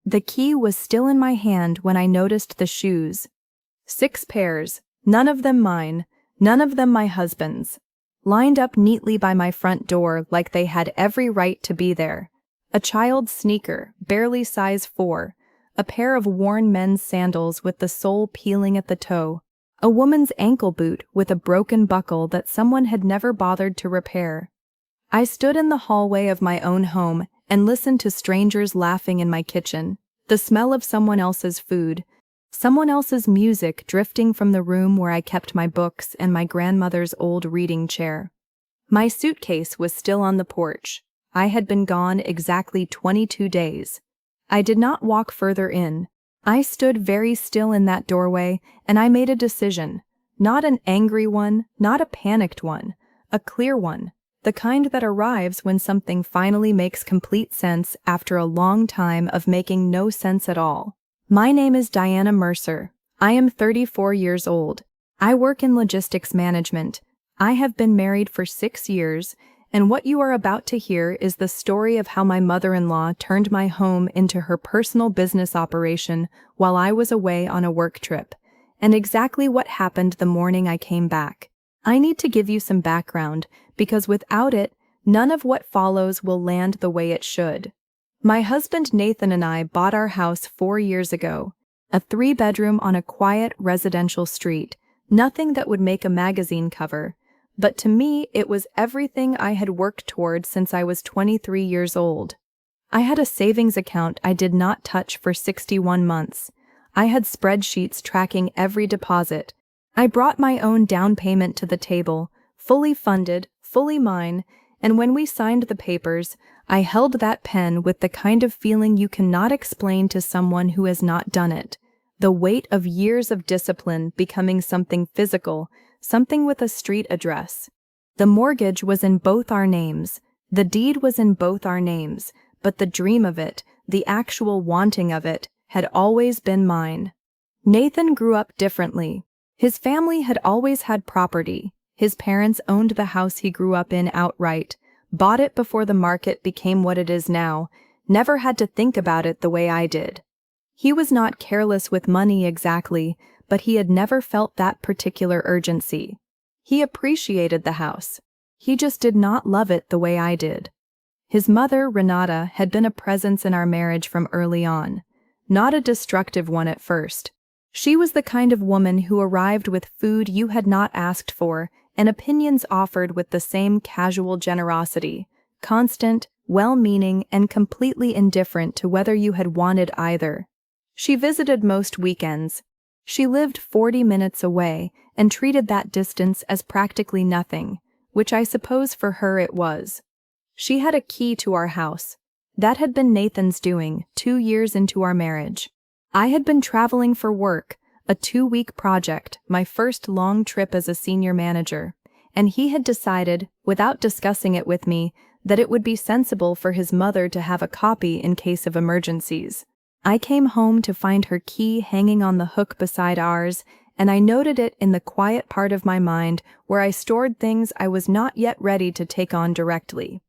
The key was still in my hand when I noticed the shoes. 6 pairs, none of them mine, none of them my husband's, lined up neatly by my front door like they had every right to be there. A child's sneaker, barely size 4, a pair of worn men's sandals with the sole peeling at the toe, a woman's ankle boot with a broken buckle that someone had never bothered to repair. I stood in the hallway of my own home and listened to strangers laughing in my kitchen, the smell of someone else's food, someone else's music drifting from the room where I kept my books and my grandmother's old reading chair. My suitcase was still on the porch. I had been gone exactly 22 days. I did not walk further in. I stood very still in that doorway, and I made a decision. Not an angry one, not a panicked one, a clear one, the kind that arrives when something finally makes complete sense after a long time of making no sense at all. My name is Diana Mercer. I am 34 years old. I work in logistics management. I have been married for 6 years, and what you are about to hear is the story of how my mother-in-law turned my home into her personal business operation while I was away on a work trip, and exactly what happened the morning I came back. I need to give you some background, because without it, none of what follows will land the way it should. My husband Nathan and I bought our house 4 years ago, a 3-bedroom on a quiet residential street, nothing that would make a magazine cover, but to me it was everything I had worked toward since I was 23 years old. I had a savings account I did not touch for 61 months. I had spreadsheets tracking every deposit. I brought my own down payment to the table, fully funded, fully mine, and when we signed the papers, I held that pen with the kind of feeling you cannot explain to someone who has not done it. The weight of years of discipline becoming something physical, something with a street address. The mortgage was in both our names. The deed was in both our names, but the dream of it, the actual wanting of it, had always been mine. Nathan grew up differently. His family had always had property. His parents owned the house he grew up in outright, bought it before the market became what it is now, never had to think about it the way I did. He was not careless with money exactly, but he had never felt that particular urgency. He appreciated the house. He just did not love it the way I did. His mother, Renata, had been a presence in our marriage from early on. Not a destructive one at first. She was the kind of woman who arrived with food you had not asked for and opinions offered with the same casual generosity, constant, well-meaning, and completely indifferent to whether you had wanted either. She visited most weekends. She lived 40 minutes away and treated that distance as practically nothing, which I suppose for her it was. She had a key to our house. That had been Nathan's doing 2 years into our marriage. I had been traveling for work, a 2-week project, my first long trip as a senior manager, and he had decided, without discussing it with me, that it would be sensible for his mother to have a copy in case of emergencies. I came home to find her key hanging on the hook beside ours, and I noted it in the quiet part of my mind where I stored things I was not yet ready to take on directly.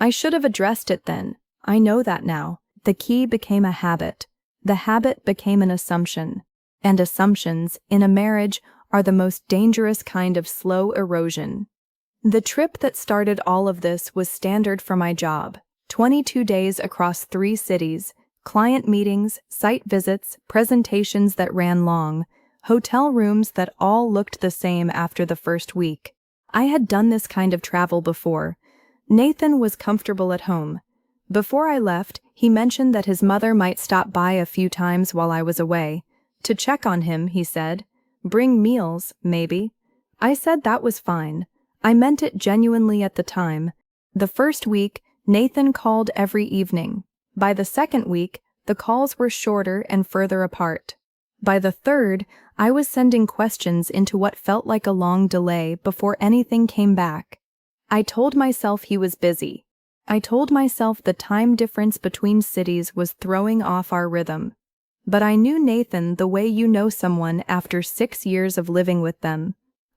I should have addressed it then. I know that now. The key became a habit. The habit became an assumption. And assumptions, in a marriage, are the most dangerous kind of slow erosion. The trip that started all of this was standard for my job. 22 days across 3 cities, client meetings, site visits, presentations that ran long, hotel rooms that all looked the same after the first week. I had done this kind of travel before. Nathan was comfortable at home. Before I left, he mentioned that his mother might stop by a few times while I was away. To check on him, he said. Bring meals, maybe. I said that was fine. I meant it genuinely at the time. The first week, Nathan called every evening. By the second week, the calls were shorter and further apart. By the third, I was sending questions into what felt like a long delay before anything came back. I told myself he was busy. I told myself the time difference between cities was throwing off our rhythm. But I knew Nathan the way you know someone after 6 years of living with them.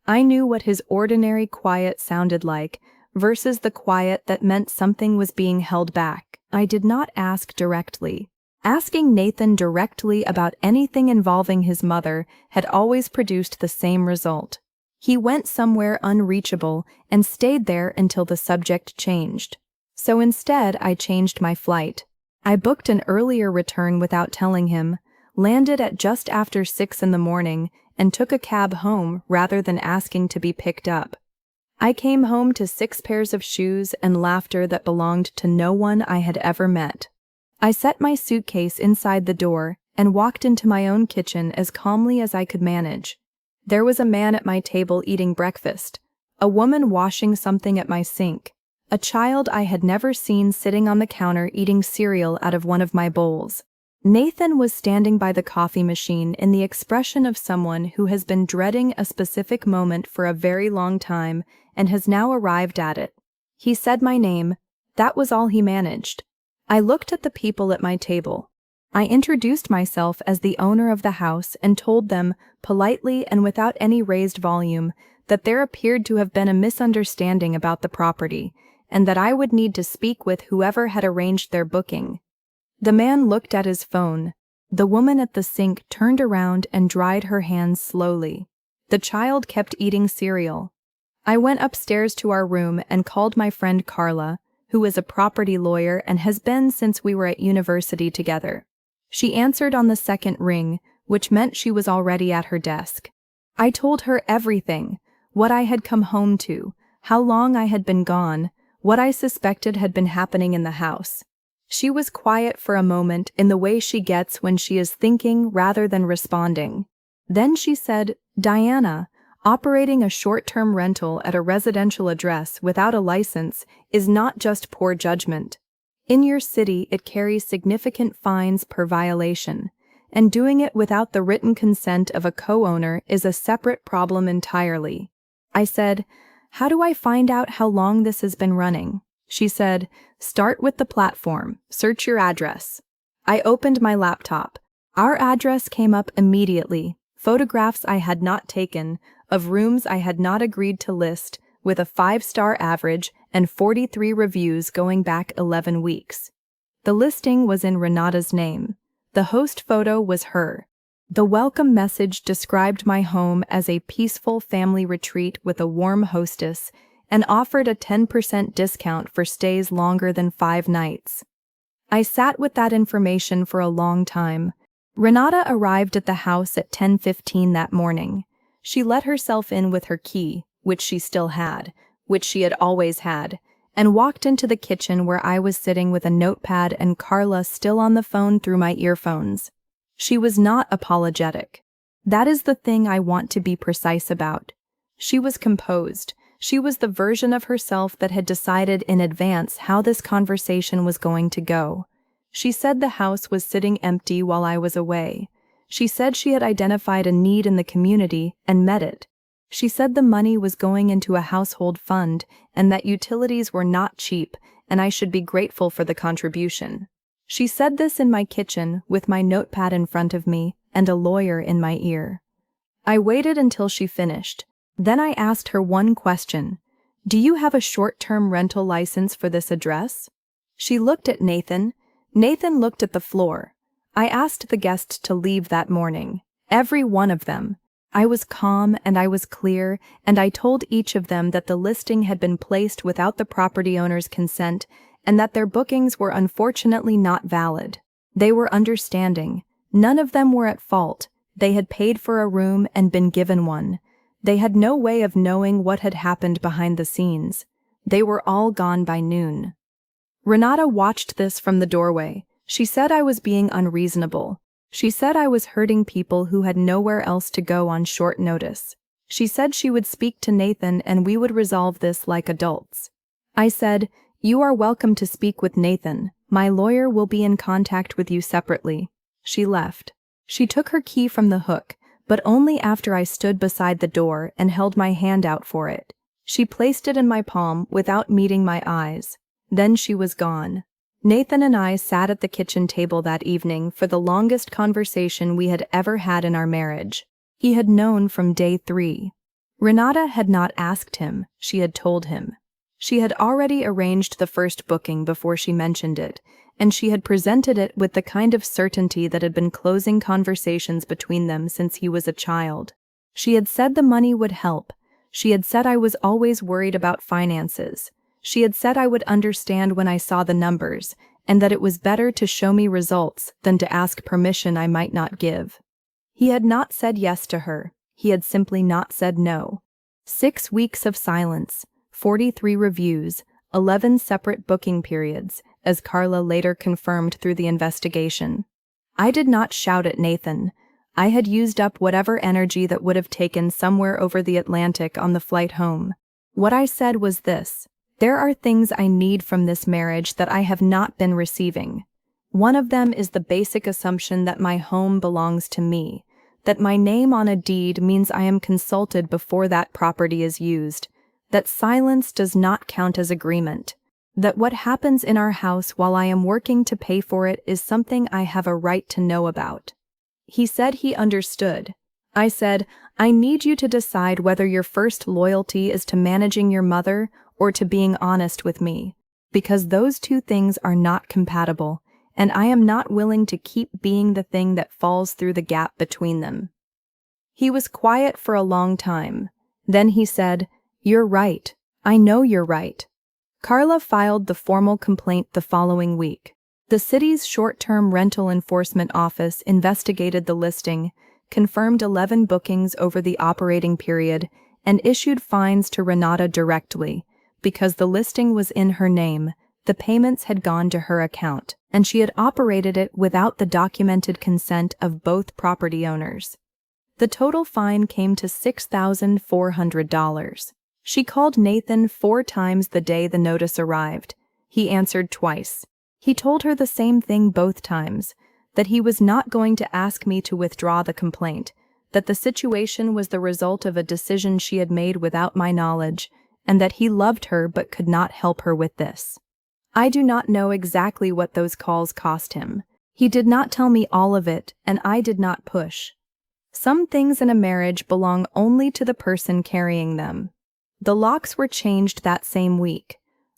I knew what his ordinary quiet sounded like versus the quiet that meant something was being held back. I did not ask directly. Asking Nathan directly about anything involving his mother had always produced the same result. He went somewhere unreachable and stayed there until the subject changed. So instead, I changed my flight. I booked an earlier return without telling him, landed at just after 6 in the morning, and took a cab home rather than asking to be picked up. I came home to 6 pairs of shoes and laughter that belonged to no one I had ever met. I set my suitcase inside the door and walked into my own kitchen as calmly as I could manage. There was a man at my table eating breakfast, a woman washing something at my sink, a child I had never seen sitting on the counter eating cereal out of one of my bowls. Nathan was standing by the coffee machine in the expression of someone who has been dreading a specific moment for a very long time and has now arrived at it. He said my name. That was all he managed. I looked at the people at my table. I introduced myself as the owner of the house and told them, politely and without any raised volume, that there appeared to have been a misunderstanding about the property, and that I would need to speak with whoever had arranged their booking. The man looked at his phone. The woman at the sink turned around and dried her hands slowly. The child kept eating cereal. I went upstairs to our room and called my friend Carla, who is a property lawyer and has been since we were at university together. She answered on the second ring, which meant she was already at her desk. I told her everything, what I had come home to, how long I had been gone, what I suspected had been happening in the house. She was quiet for a moment in the way she gets when she is thinking rather than responding. Then she said, "Diana, operating a short-term rental at a residential address without a license is not just poor judgment. In your city, it carries significant fines per violation, and doing it without the written consent of a co-owner is a separate problem entirely." I said, "How do I find out how long this has been running?" She said, "Start with the platform, search your address." I opened my laptop. Our address came up immediately, photographs I had not taken, of rooms I had not agreed to list, with a 5-star average and 43 reviews going back 11 weeks. The listing was in Renata's name. The host photo was her. The welcome message described my home as a peaceful family retreat with a warm hostess and offered a 10% discount for stays longer than 5 nights. I sat with that information for a long time. Renata arrived at the house at 10:15 that morning. She let herself in with her key, which she still had, which she had always had, and walked into the kitchen where I was sitting with a notepad and Carla still on the phone through my earphones. She was not apologetic. That is the thing I want to be precise about. She was composed. She was the version of herself that had decided in advance how this conversation was going to go. She said the house was sitting empty while I was away. She said she had identified a need in the community and met it. She said the money was going into a household fund and that utilities were not cheap and I should be grateful for the contribution. She said this in my kitchen with my notepad in front of me and a lawyer in my ear. I waited until she finished. Then I asked her one question. "Do you have a short-term rental license for this address?" She looked at Nathan. Nathan looked at the floor. I asked the guests to leave that morning. Every one of them. I was calm and I was clear, and I told each of them that the listing had been placed without the property owner's consent and that their bookings were unfortunately not valid. They were understanding. None of them were at fault. They had paid for a room and been given one. They had no way of knowing what had happened behind the scenes. They were all gone by noon. Renata watched this from the doorway. She said I was being unreasonable. She said I was hurting people who had nowhere else to go on short notice. She said she would speak to Nathan and we would resolve this like adults. I said, "You are welcome to speak with Nathan. My lawyer will be in contact with you separately." She left. She took her key from the hook, but only after I stood beside the door and held my hand out for it. She placed it in my palm without meeting my eyes. Then she was gone. Nathan and I sat at the kitchen table that evening for the longest conversation we had ever had in our marriage. He had known from day 3. Renata had not asked him, she had told him. She had already arranged the first booking before she mentioned it, and she had presented it with the kind of certainty that had been closing conversations between them since he was a child. She had said the money would help. She had said I was always worried about finances. She had said I would understand when I saw the numbers, and that it was better to show me results than to ask permission I might not give. He had not said yes to her. He had simply not said no. 6 weeks of silence, 43 reviews, 11 separate booking periods, as Carla later confirmed through the investigation. I did not shout at Nathan. I had used up whatever energy that would have taken somewhere over the Atlantic on the flight home. What I said was this: there are things I need from this marriage that I have not been receiving. One of them is the basic assumption that my home belongs to me, that my name on a deed means I am consulted before that property is used, that silence does not count as agreement, that what happens in our house while I am working to pay for it is something I have a right to know about. He said he understood. I said, I need you to decide whether your first loyalty is to managing your mother or to being honest with me, because those two things are not compatible, and I am not willing to keep being the thing that falls through the gap between them. He was quiet for a long time. Then he said, You're right. I know you're right. Carla filed the formal complaint the following week. The city's short-term rental enforcement office investigated the listing, confirmed 11 bookings over the operating period, and issued fines to Renata directly. Because the listing was in her name, the payments had gone to her account, and she had operated it without the documented consent of both property owners. The total fine came to $6,400. She called Nathan 4 times the day the notice arrived. He answered twice. He told her the same thing both times, that he was not going to ask me to withdraw the complaint, that the situation was the result of a decision she had made without my knowledge, and that he loved her but could not help her with this. I do not know exactly what those calls cost him. He did not tell me all of it, and I did not push. Some things in a marriage belong only to the person carrying them. The locks were changed that same week.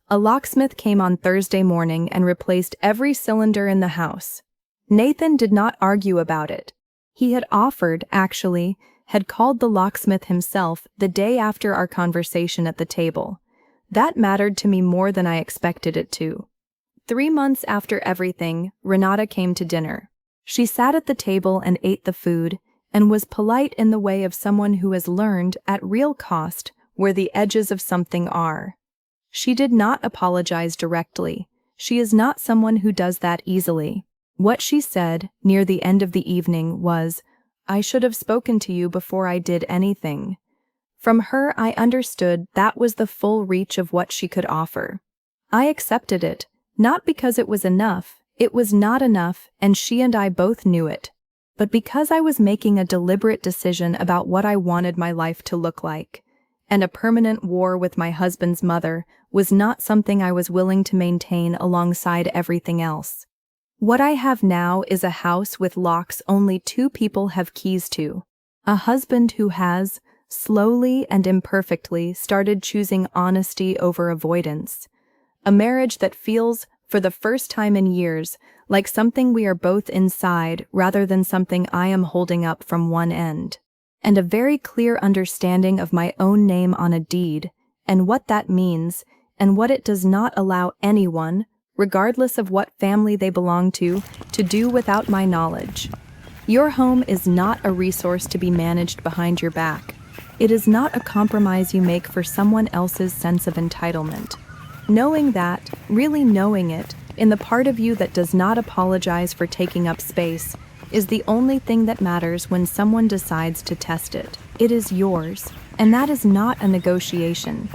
A locksmith came on Thursday morning and replaced every cylinder in the house. Nathan did not argue about it. He had offered, actually, had called the locksmith himself the day after our conversation at the table. That mattered to me more than I expected it to. 3 months after everything, Renata came to dinner. She sat at the table and ate the food, and was polite in the way of someone who has learned, at real cost, where the edges of something are. She did not apologize directly. She is not someone who does that easily. What she said, near the end of the evening, was, I should have spoken to you before I did anything. From her I understood that was the full reach of what she could offer. I accepted it, not because it was enough. It was not enough, and she and I both knew it. But because I was making a deliberate decision about what I wanted my life to look like, and a permanent war with my husband's mother was not something I was willing to maintain alongside everything else. What I have now is a house with locks only 2 people have keys to. A husband who has, slowly and imperfectly, started choosing honesty over avoidance. A marriage that feels, for the first time in years, like something we are both inside rather than something I am holding up from one end. And a very clear understanding of my own name on a deed, and what that means, and what it does not allow anyone, regardless of what family they belong to do without my knowledge. Your home is not a resource to be managed behind your back. It is not a compromise you make for someone else's sense of entitlement. Knowing that, really knowing it, in the part of you that does not apologize for taking up space, is the only thing that matters when someone decides to test it. It is yours, and that is not a negotiation.